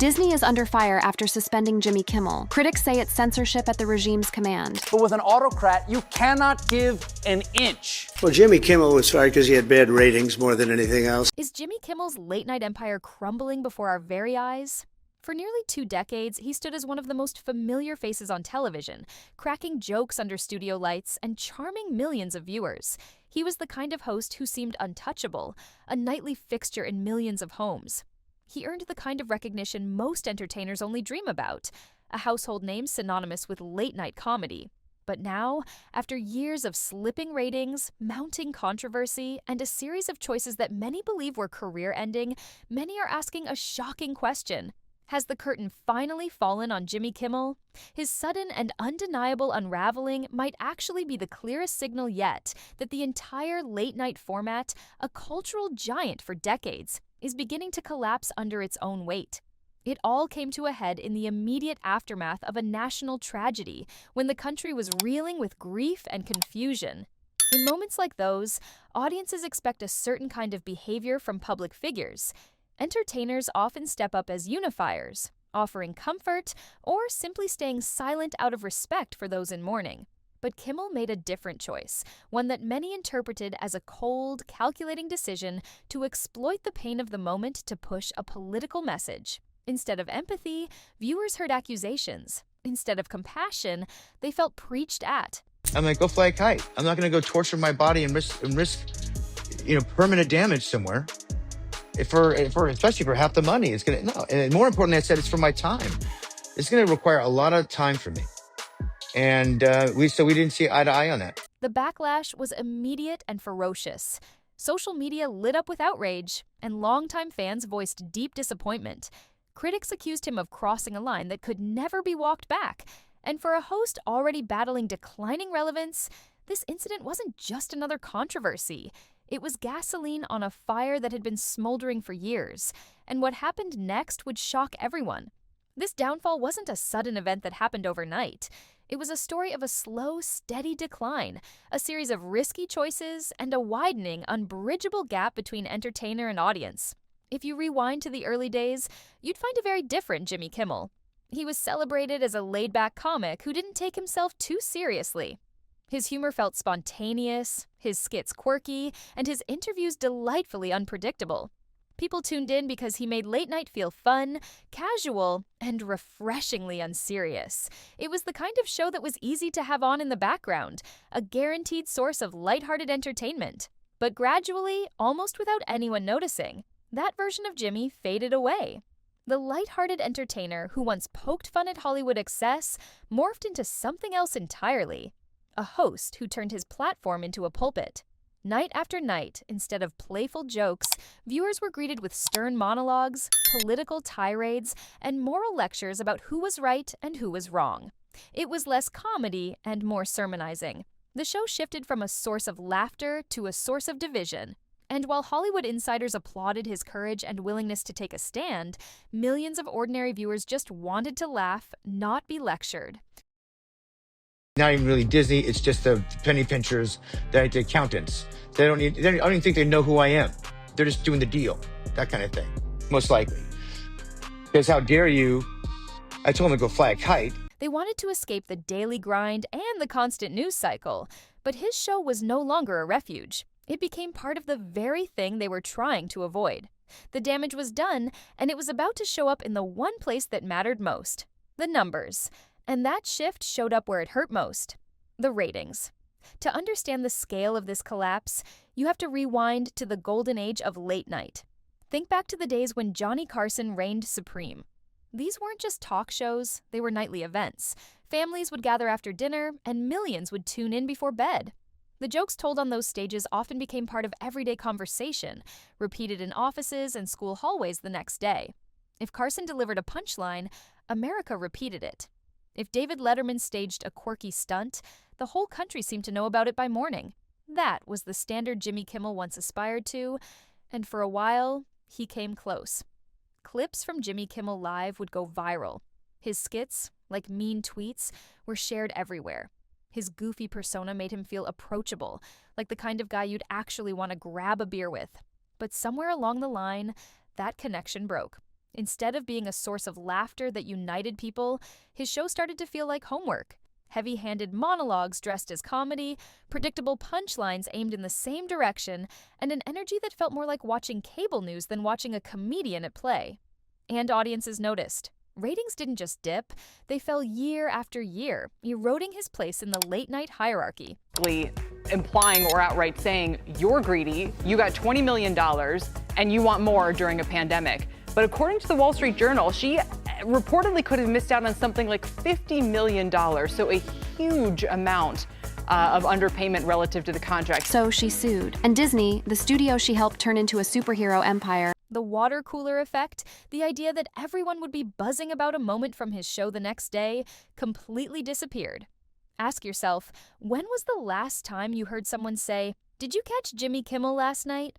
Disney is under fire after suspending Jimmy Kimmel. Critics say it's censorship at the regime's command. But with an autocrat, you cannot give an inch. Well, Jimmy Kimmel was fired because he had bad ratings more than anything else. Is Jimmy Kimmel's late-night empire crumbling before our very eyes? For nearly 2 decades, he stood as one of the most familiar faces on television, cracking jokes under studio lights and charming millions of viewers. He was the kind of host who seemed untouchable, a nightly fixture in millions of homes. He earned the kind of recognition most entertainers only dream about, a household name synonymous with late-night comedy. But now, after years of slipping ratings, mounting controversy, and a series of choices that many believe were career-ending, many are asking a shocking question. Has the curtain finally fallen on Jimmy Kimmel? His sudden and undeniable unraveling might actually be the clearest signal yet that the entire late-night format, a cultural giant for decades, is beginning to collapse under its own weight. It all came to a head in the immediate aftermath of a national tragedy, when the country was reeling with grief and confusion. In moments like those, audiences expect a certain kind of behavior from public figures. Entertainers often step up as unifiers, offering comfort or simply staying silent out of respect for those in mourning. But Kimmel made a different choice, one that many interpreted as a cold, calculating decision to exploit the pain of the moment to push a political message. Instead of empathy, viewers heard accusations. Instead of compassion, they felt preached at. I'm like, go fly a kite. I'm not going to go torture my body and risk, permanent damage somewhere. Especially for half the money, it's gonna no. And more importantly, I said it's for my time. It's gonna require a lot of time for me, and we didn't see eye to eye on that. The backlash was immediate and ferocious. Social media lit up with outrage, and longtime fans voiced deep disappointment. Critics accused him of crossing a line that could never be walked back. And for a host already battling declining relevance, this incident wasn't just another controversy. It was gasoline on a fire that had been smoldering for years, and what happened next would shock everyone. This downfall wasn't a sudden event that happened overnight. It was a story of a slow, steady decline, a series of risky choices, and a widening, unbridgeable gap between entertainer and audience. If you rewind to the early days, you'd find a very different Jimmy Kimmel. He was celebrated as a laid-back comic who didn't take himself too seriously. His humor felt spontaneous, his skits quirky, and his interviews delightfully unpredictable. People tuned in because he made late night feel fun, casual, and refreshingly unserious. It was the kind of show that was easy to have on in the background, a guaranteed source of lighthearted entertainment. But gradually, almost without anyone noticing, that version of Jimmy faded away. The lighthearted entertainer who once poked fun at Hollywood excess morphed into something else entirely. A host who turned his platform into a pulpit. Night after night, instead of playful jokes, viewers were greeted with stern monologues, political tirades, and moral lectures about who was right and who was wrong. It was less comedy and more sermonizing. The show shifted from a source of laughter to a source of division. And while Hollywood insiders applauded his courage and willingness to take a stand, millions of ordinary viewers just wanted to laugh, not be lectured. Not even really Disney, it's just the penny pinchers, the accountants. I don't even think they know who I am. They're just doing the deal, that kind of thing, most likely. Because how dare you, I told them to go fly a kite. They wanted to escape the daily grind and the constant news cycle, but his show was no longer a refuge. It became part of the very thing they were trying to avoid. The damage was done, and it was about to show up in the one place that mattered most, the numbers. And that shift showed up where it hurt most, the ratings. To understand the scale of this collapse, you have to rewind to the golden age of late night. Think back to the days when Johnny Carson reigned supreme. These weren't just talk shows, they were nightly events. Families would gather after dinner, and millions would tune in before bed. The jokes told on those stages often became part of everyday conversation, repeated in offices and school hallways the next day. If Carson delivered a punchline, America repeated it. If David Letterman staged a quirky stunt, the whole country seemed to know about it by morning. That was the standard Jimmy Kimmel once aspired to, and for a while, he came close. Clips from Jimmy Kimmel Live would go viral. His skits, like mean tweets, were shared everywhere. His goofy persona made him feel approachable, like the kind of guy you'd actually want to grab a beer with. But somewhere along the line, that connection broke. Instead of being a source of laughter that united people, his show started to feel like homework. Heavy-handed monologues dressed as comedy, predictable punchlines aimed in the same direction, and an energy that felt more like watching cable news than watching a comedian at play. And audiences noticed. Ratings didn't just dip, they fell year after year, eroding his place in the late-night hierarchy. Implying or outright saying, you're greedy, you got $20 million, and you want more during a pandemic. But according to the Wall Street Journal, she reportedly could have missed out on something like $50 million, so a huge amount of underpayment relative to the contract. So she sued. And Disney, the studio she helped turn into a superhero empire, The water cooler effect, the idea that everyone would be buzzing about a moment from his show the next day, completely disappeared. Ask yourself, when was the last time you heard someone say, "Did you catch Jimmy Kimmel last night?"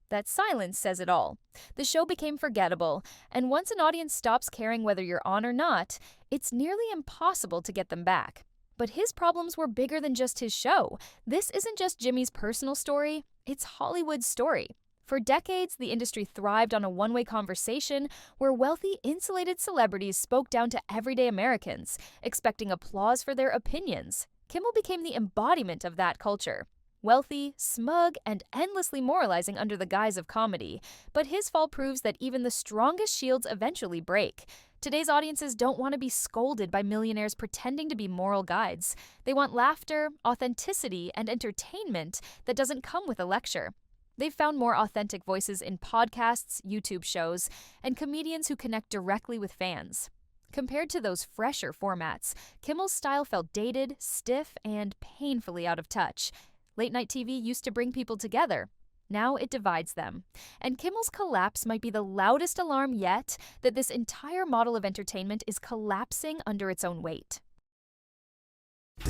That silence says it all. The show became forgettable, and once an audience stops caring whether you're on or not, it's nearly impossible to get them back. But his problems were bigger than just his show. This isn't just Jimmy's personal story, it's Hollywood's story. For decades, the industry thrived on a one-way conversation where wealthy, insulated celebrities spoke down to everyday Americans, expecting applause for their opinions. Kimmel became the embodiment of that culture. Wealthy, smug, and endlessly moralizing under the guise of comedy. But his fall proves that even the strongest shields eventually break. Today's audiences don't want to be scolded by millionaires pretending to be moral guides. They want laughter, authenticity, and entertainment that doesn't come with a lecture. They've found more authentic voices in podcasts, YouTube shows, and comedians who connect directly with fans. Compared to those fresher formats, Kimmel's style felt dated, stiff, and painfully out of touch. Late-night TV used to bring people together. Now it divides them. And Kimmel's collapse might be the loudest alarm yet that this entire model of entertainment is collapsing under its own weight.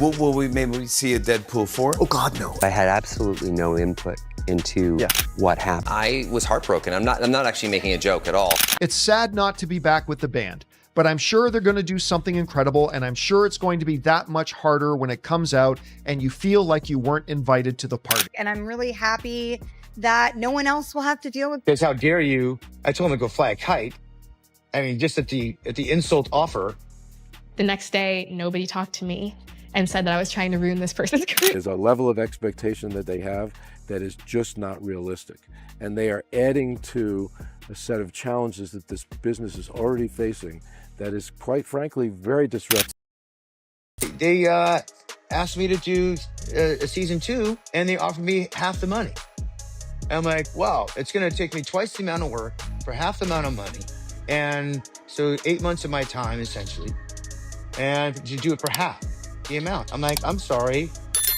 Will we maybe see a Deadpool 4? Oh, God, no. I had absolutely no input into what happened. I was heartbroken. I'm not actually making a joke at all. It's sad not to be back with the band, but I'm sure they're going to do something incredible, and I'm sure it's going to be that much harder when it comes out and you feel like you weren't invited to the party. And I'm really happy that no one else will have to deal with Because how dare you? I told him to go fly a kite. I mean, just at the insult offer. The next day, nobody talked to me and said that I was trying to ruin this person's career. There's a level of expectation that they have that is just not realistic. And they are adding to a set of challenges that this business is already facing that is, quite frankly, very disruptive. They asked me to do a season 2, and they offered me half the money. I'm like, wow, it's going to take me twice the amount of work for half the amount of money. And so 8 months of my time, essentially, and to do it for half the amount. I'm like, I'm sorry.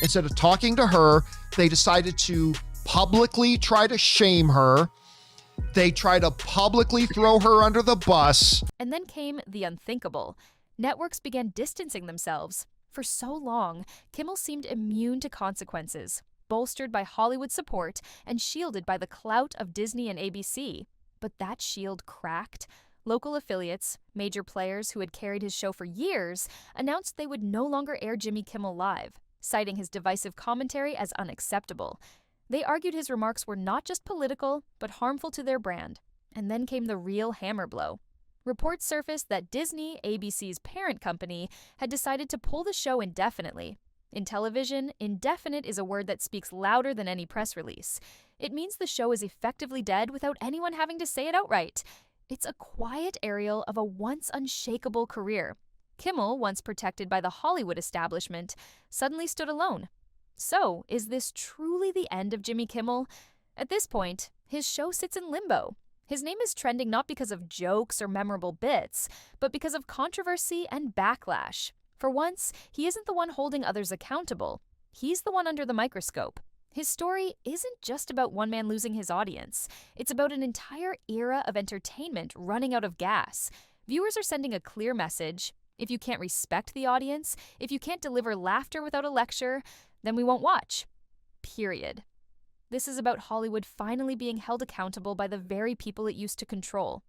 Instead of talking to her, they decided to publicly try to shame her. They try to publicly throw her under the bus. And then came the unthinkable. Networks began distancing themselves. For so long, Kimmel seemed immune to consequences, bolstered by Hollywood support and shielded by the clout of Disney and ABC. But that shield cracked. Local affiliates, major players who had carried his show for years, announced they would no longer air Jimmy Kimmel live, citing his divisive commentary as unacceptable. They argued his remarks were not just political, but harmful to their brand. And then came the real hammer blow. Reports surfaced that Disney, ABC's parent company, had decided to pull the show indefinitely. In television, indefinite is a word that speaks louder than any press release. It means the show is effectively dead without anyone having to say it outright. It's a quiet aerial of a once unshakable career. Kimmel, once protected by the Hollywood establishment, suddenly stood alone. So, is this truly the end of Jimmy Kimmel? At this point, his show sits in limbo. His name is trending not because of jokes or memorable bits, but because of controversy and backlash. For once, he isn't the one holding others accountable. He's the one under the microscope. His story isn't just about one man losing his audience. It's about an entire era of entertainment running out of gas. Viewers are sending a clear message. If you can't respect the audience, if you can't deliver laughter without a lecture, then we won't watch. Period. This is about Hollywood finally being held accountable by the very people it used to control.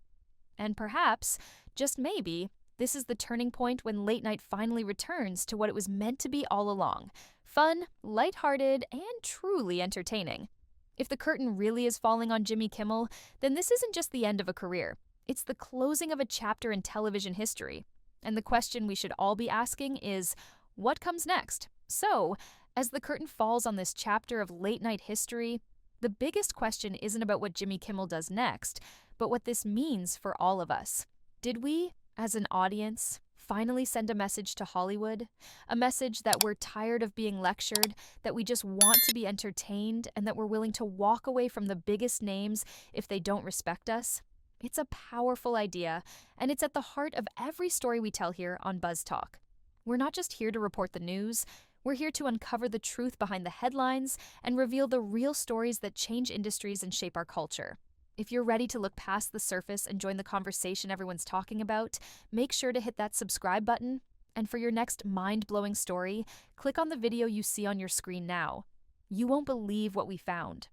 And perhaps, just maybe, this is the turning point when late night finally returns to what it was meant to be all along. Fun, lighthearted, and truly entertaining. If the curtain really is falling on Jimmy Kimmel, then this isn't just the end of a career. It's the closing of a chapter in television history. And the question we should all be asking is, what comes next? So, as the curtain falls on this chapter of late-night history, the biggest question isn't about what Jimmy Kimmel does next, but what this means for all of us. Did we, as an audience, finally send a message to Hollywood? A message that we're tired of being lectured, that we just want to be entertained, and that we're willing to walk away from the biggest names if they don't respect us? It's a powerful idea, and it's at the heart of every story we tell here on Buzz Talk. We're not just here to report the news, we're here to uncover the truth behind the headlines and reveal the real stories that change industries and shape our culture. If you're ready to look past the surface and join the conversation everyone's talking about, make sure to hit that subscribe button. And for your next mind-blowing story, click on the video you see on your screen now. You won't believe what we found.